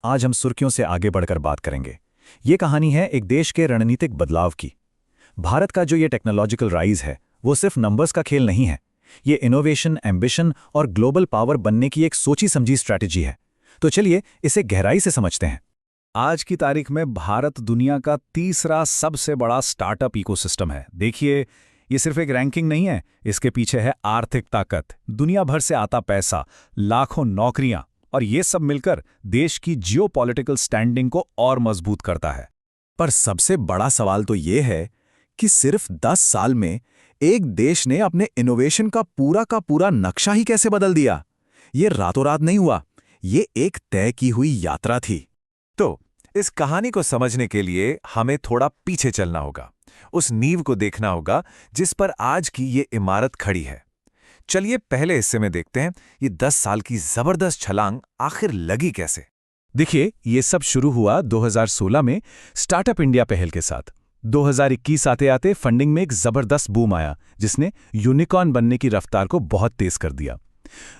आज हम सुर्खियों से आगे बढ़कर बात करेंगे। ये कहानी है एक देश के रणनीतिक बदलाव की। भारत का जो ये टेक्नोलॉजिकल राइज है, वो सिर्फ नंबर्स का खेल नहीं है। ये इनोवेशन, एम्बिशन और ग्लोबल पावर बनने की एक सोची समझी स्ट्रैटेजी है। तो चलिए इसे गहराई से समझते हैं। आज की तारीख में भारत दुनिया का तीसरा सबसे बड़ा स्टार्टअप इकोसिस्टम है। देखिए, ये सिर्फ एक रैंकिंग नहीं है, इसके पीछे है आर्थिक ताकत, दुनिया भर से आता पैसा, लाखों नौकरियां, और ये सब मिलकर देश की जियोपॉलिटिकल स्टैंडिंग को और मजबूत करता है। पर सबसे बड़ा सवाल तो ये है कि सिर्फ 10 साल में एक देश ने अपने इनोवेशन का पूरा नक्शा ही कैसे बदल दिया। ये रातों रात नहीं हुआ, ये एक तय की हुई यात्रा थी। तो इस कहानी को समझने के लिए हमें थोड़ा पीछे चलना होगा, उस नींव को देखना होगा जिस पर आज की ये इमारत खड़ी है। चलिए पहले हिस्से में देखते हैं ये 10 साल की जबरदस्त छलांग आखिर लगी कैसे। देखिए, ये सब शुरू हुआ 2016 में स्टार्टअप इंडिया पहल के साथ। 2021 आते आते फंडिंग में एक जबरदस्त बूम आया, जिसने यूनिकॉर्न बनने की रफ्तार को बहुत तेज कर दिया।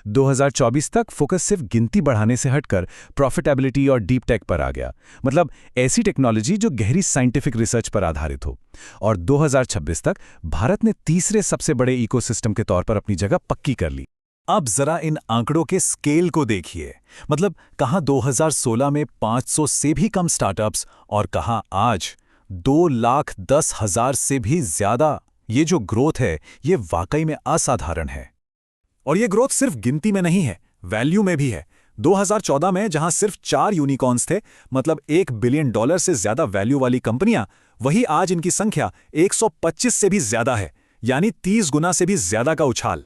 2024 तक फोकस सिर्फ गिनती बढ़ाने से हटकर प्रॉफिटेबिलिटी और डीप टेक पर आ गया, मतलब ऐसी टेक्नोलॉजी जो गहरी साइंटिफिक रिसर्च पर आधारित हो। और 2026 तक भारत ने तीसरे सबसे बड़े इकोसिस्टम के तौर पर अपनी जगह पक्की कर ली। अब जरा इन आंकड़ों के स्केल को देखिए, मतलब कहाँ 2016 में 500 से भी कम स्टार्टअप्स और कहाँ आज 2,10,000 से भी ज्यादा। ये जो ग्रोथ है, ये वाकई में असाधारण है। और ये ग्रोथ सिर्फ गिनती में नहीं है, वैल्यू में भी है। 2014 में जहां सिर्फ 4 यूनिकॉर्न्स थे, मतलब $1 बिलियन से ज्यादा वैल्यू वाली कंपनियां, वही आज इनकी संख्या 125 से भी ज्यादा है, यानी 30 गुना से भी ज्यादा का उछाल।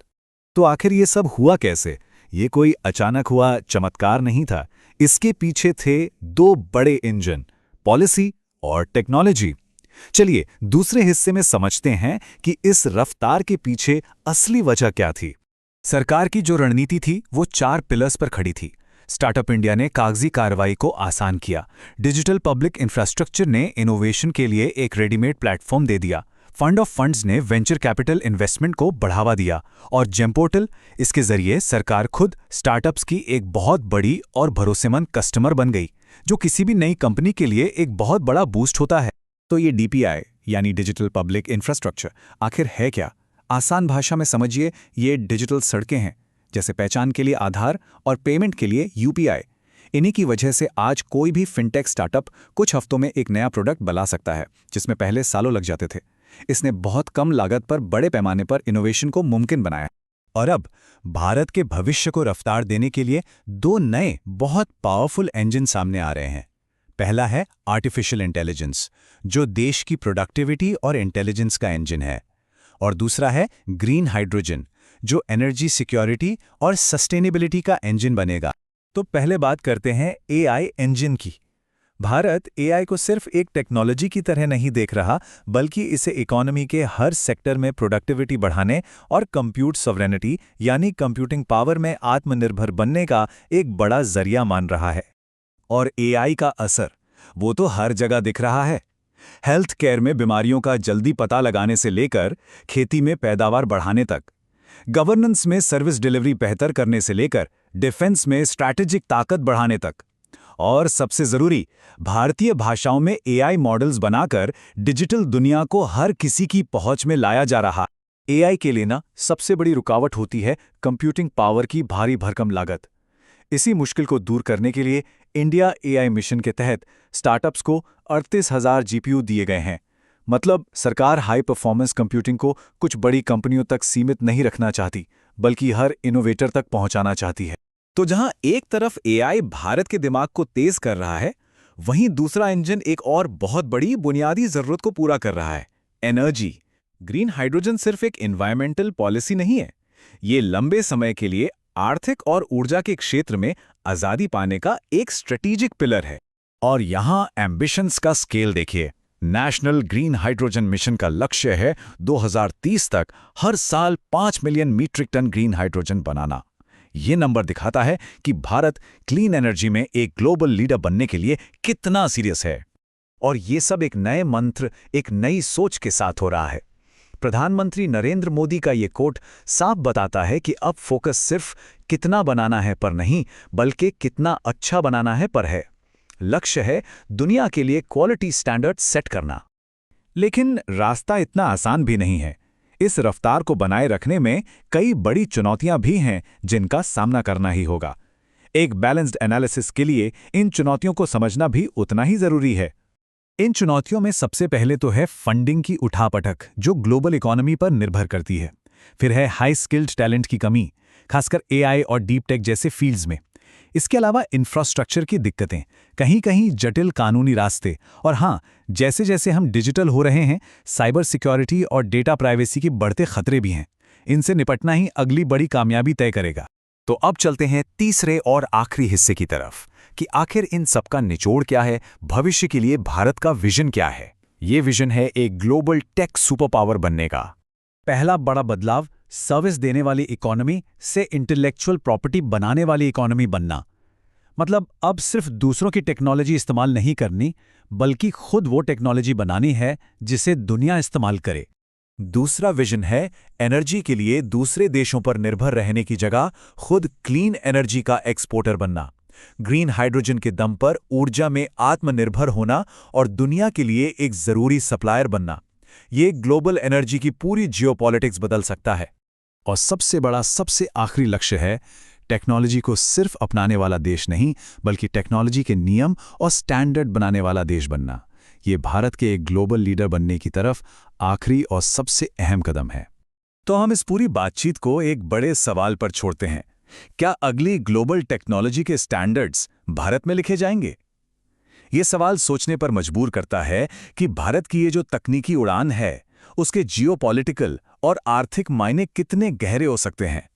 तो आखिर ये सब हुआ कैसे? ये कोई अचानक हुआ चमत्कार नहीं था। इसके पीछे थे 2 बड़े इंजन, पॉलिसी और टेक्नोलॉजी। चलिए दूसरे हिस्से में समझते हैं कि इस रफ्तार के पीछे असली वजह क्या थी। सरकार की जो रणनीति थी वो 4 पिलर्स पर खड़ी थी। स्टार्टअप इंडिया ने कागजी कार्रवाई को आसान किया, डिजिटल पब्लिक इंफ्रास्ट्रक्चर ने इनोवेशन के लिए एक रेडीमेड प्लेटफॉर्म दे दिया, फंड ऑफ फंड्स ने वेंचर कैपिटल इन्वेस्टमेंट को बढ़ावा दिया, और जेम पोर्टल, इसके जरिए सरकार खुद स्टार्टअप्स की एक बहुत बड़ी और भरोसेमंद कस्टमर बन गई, जो किसी भी नई कंपनी के लिए एक बहुत बड़ा बूस्ट होता है। तो ये डीपीआई यानी डिजिटल पब्लिक इंफ्रास्ट्रक्चर आखिर है क्या? आसान भाषा में समझिए, ये डिजिटल सड़कें हैं, जैसे पहचान के लिए आधार और पेमेंट के लिए यूपीआई। इन्हीं की वजह से आज कोई भी फिनटेक स्टार्टअप कुछ हफ्तों में एक नया प्रोडक्ट बना सकता है, जिसमें पहले सालों लग जाते थे। इसने बहुत कम लागत पर बड़े पैमाने पर इनोवेशन को मुमकिन बनाया। और अब भारत के भविष्य को रफ्तार देने के लिए 2 नए बहुत पावरफुल इंजन सामने आ रहे हैं। पहला है आर्टिफिशियल इंटेलिजेंस, जो देश की प्रोडक्टिविटी और इंटेलिजेंस का इंजन है, और दूसरा है ग्रीन हाइड्रोजन, जो एनर्जी सिक्योरिटी और सस्टेनेबिलिटी का इंजन बनेगा। तो पहले बात करते हैं एआई इंजन की। भारत एआई को सिर्फ एक टेक्नोलॉजी की तरह नहीं देख रहा, बल्कि इसे इकोनॉमी के हर सेक्टर में प्रोडक्टिविटी बढ़ाने और कंप्यूट सॉवरेनिटी यानी कंप्यूटिंग पावर में आत्मनिर्भर बनने का एक बड़ा जरिया मान रहा है। और एआई का असर वो तो हर जगह दिख रहा है। हेल्थ केयर में बीमारियों का जल्दी पता लगाने से लेकर खेती में पैदावार बढ़ाने तक, गवर्नेंस में सर्विस डिलीवरी बेहतर करने से लेकर डिफेंस में स्ट्रैटेजिक ताकत बढ़ाने तक, और सबसे जरूरी, भारतीय भाषाओं में एआई मॉडल्स बनाकर डिजिटल दुनिया को हर किसी की पहुंच में लाया जा रहा। एआई के लिए ना सबसे बड़ी रुकावट होती है कंप्यूटिंग पावर की भारी भरकम लागत। इसी मुश्किल को दूर करने के लिए इंडिया एआई मिशन के तहत स्टार्टअप्स को 38,000 जीपीयू दिए गए हैं। मतलब सरकार हाई परफॉर्मेंस कंप्यूटिंग को कुछ बड़ी कंपनियों तक सीमित नहीं रखना चाहती, बल्कि हर इनोवेटर तक पहुंचाना चाहती है। तो जहां एक तरफ एआई भारत के दिमाग को तेज कर रहा है, वहीं दूसरा इंजन एक और बहुत बड़ी बुनियादी जरूरत को पूरा कर रहा है, एनर्जी। ग्रीन हाइड्रोजन सिर्फ एक एनवायरमेंटल पॉलिसी नहीं है, ये लंबे समय के लिए आर्थिक और ऊर्जा के क्षेत्र में आजादी पाने का एक स्ट्रेटेजिक पिलर है। और यहां एम्बिशंस का स्केल देखिए। नेशनल ग्रीन हाइड्रोजन मिशन का लक्ष्य है 2030 तक हर साल 5 million metric ton green hydrogen बनाना। ये नंबर दिखाता है कि भारत क्लीन एनर्जी में एक ग्लोबल लीडर बनने के लिए कितना सीरियस है। और ये सब एक नए मंत्र, एक नई सोच के साथ हो रहा है। प्रधानमंत्री नरेंद्र मोदी का ये कोट साफ बताता है कि अब फोकस सिर्फ कितना बनाना है पर नहीं, बल्कि कितना अच्छा बनाना है पर है। लक्ष्य है दुनिया के लिए क्वालिटी स्टैंडर्ड सेट करना। लेकिन रास्ता इतना आसान भी नहीं है। इस रफ्तार को बनाए रखने में कई बड़ी चुनौतियां भी हैं जिनका सामना करना ही होगा। एक बैलेंस्ड एनालिसिस के लिए इन चुनौतियों को समझना भी उतना ही जरूरी है। इन चुनौतियों में सबसे पहले तो है फंडिंग की उठापटक, जो ग्लोबल इकोनॉमी पर निर्भर करती है। फिर है हाई स्किल्ड टैलेंट की कमी, खासकर एआई और डीप टेक जैसे फील्ड्स में। इसके अलावा इंफ्रास्ट्रक्चर की दिक्कतें, कहीं कहीं जटिल कानूनी रास्ते, और हाँ, जैसे जैसे हम डिजिटल हो रहे हैं, साइबर सिक्योरिटी और डेटा प्राइवेसी के बढ़ते खतरे भी हैं। इनसे निपटना ही अगली बड़ी कामयाबी तय करेगा। तो अब चलते हैं तीसरे और आखिरी हिस्से की तरफ कि आखिर इन सब का निचोड़ क्या है, भविष्य के लिए भारत का विजन क्या है। ये विजन है एक ग्लोबल टेक सुपर पावर बनने का। पहला बड़ा बदलाव सर्विस देने वाली इकोनॉमी से इंटेलेक्चुअल प्रॉपर्टी बनाने वाली इकोनॉमी बनना। मतलब अब सिर्फ दूसरों की टेक्नोलॉजी इस्तेमाल नहीं करनी, बल्कि खुद वो टेक्नोलॉजी बनानी है जिसे दुनिया इस्तेमाल करे। दूसरा विजन है एनर्जी के लिए दूसरे देशों पर निर्भर रहने की जगह खुद क्लीन एनर्जी का एक्सपोर्टर बनना। ग्रीन हाइड्रोजन के दम पर ऊर्जा में आत्मनिर्भर होना और दुनिया के लिए एक जरूरी सप्लायर बनना। ये ग्लोबल एनर्जी की पूरी जियोपॉलिटिक्स बदल सकता है। और सबसे बड़ा, सबसे आखिरी लक्ष्य है टेक्नोलॉजी को सिर्फ अपनाने वाला देश नहीं, बल्कि टेक्नोलॉजी के नियम और स्टैंडर्ड बनाने वाला देश बनना। ये भारत के एक ग्लोबल लीडर बनने की तरफ आखिरी और सबसे अहम कदम है। तो हम इस पूरी बातचीत को एक बड़े सवाल पर छोड़ते हैं। क्या अगली ग्लोबल टेक्नोलॉजी के स्टैंडर्ड्स भारत में लिखे जाएंगे? ये सवाल सोचने पर मजबूर करता है कि भारत की ये जो तकनीकी उड़ान है, उसके जियोपॉलिटिकल और आर्थिक मायने कितने गहरे हो सकते हैं।